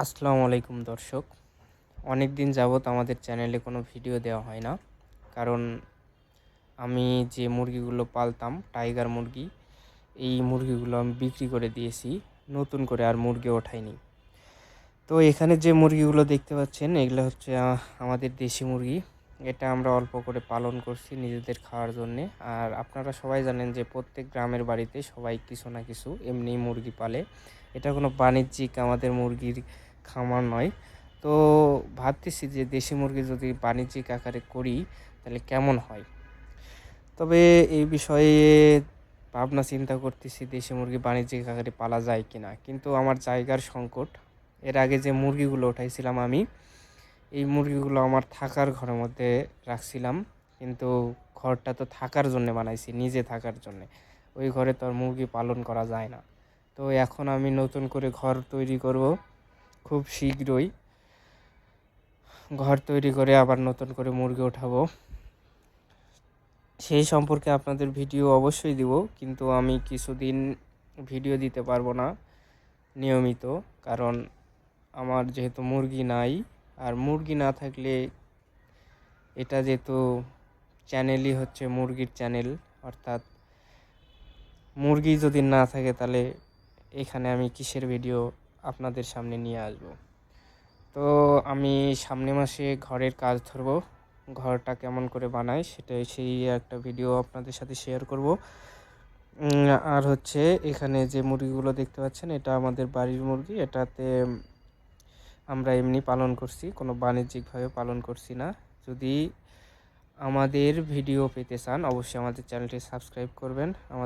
আসসালামু আলাইকুম দর্শক। অনেক দিন যাবৎ আমাদের চ্যানেলে কোনো ভিডিও দেওয়া হয় না। কারণ আমি যে মুরগিগুলো পালতাম টাইগার মুরগি, এই মুরগিগুলো আমি বিক্রি করে দিয়েছি। নতুন করে আর মুরগি ওঠাইনি। তো এখানে যে মুরগিগুলো দেখতে পাচ্ছেন এগুলো হচ্ছে আমাদের দেশি মুরগি। এটা আমরা অল্প করে পালন করছি নিজেদের খাওয়ার জন্যে। আর আপনারা সবাই জানেন যে প্রত্যেক গ্রামের বাড়িতে সবাই কিছু না কিছু এমনি মুরগি পালে। এটা কোনো বাণিজ্যিক আমাদের মুরগির খামার নয়। তো ভাবতেছি যে দেশি মুরগি যদি বাণিজ্যিক আকারে করি তাহলে কেমন হয়। তবে এই বিষয়ে ভাবনা চিন্তা করতেছি দেশি মুরগি বাণিজ্যিক আকারে পালা যায় কিনা, কিন্তু আমার জায়গার সংকট। এর আগে যে মুরগিগুলো উঠাইছিলাম আমি, এই মুরগিগুলো আমার থাকার ঘরের মধ্যে রাখছিলাম, কিন্তু ঘরটা তো থাকার জন্য বানাইছি, নিজে থাকার জন্যে। ওই ঘরে তো আর মুরগি পালন করা যায় না। তো এখন আমি নতুন করে ঘর তৈরি করব খুব শীঘ্রই। ঘর তৈরি করে আবার নতুন করে মুরগি উঠাবো, সেই সম্পর্কে আপনাদের ভিডিও অবশ্যই দিব। কিন্তু আমি কিছুদিন ভিডিও দিতে পারবো না নিয়মিত, কারণ আমার যেহেতু মুরগি নাই। আর মুরগি না থাকলে এটা যেহেতু চ্যানেলই হচ্ছে মুরগির চ্যানেল, অর্থাৎ মুরগি যদি না থাকে তাহলে এখানে আমি কিসের ভিডিও আপনাদের সামনে নিয়ে আসব। তো আমি সামনের মাসে ঘরের কাজ ধরবো, ঘরটা কেমন করে বানাই সেটাই সেই একটা ভিডিও আপনাদের সাথে শেয়ার করব। আর হচ্ছে এখানে যে মুরগিগুলো দেখতে পাচ্ছেন এটা আমাদের বাড়ির মুরগি। এটাতে আমরা এমনি পালন করছি, কোনো বাণিজ্যিকভাবে পালন করছি না। যদি আমাদের ভিডিও পেতে চান অবশ্যই আমাদের চ্যানেলটি সাবস্ক্রাইব করবেন।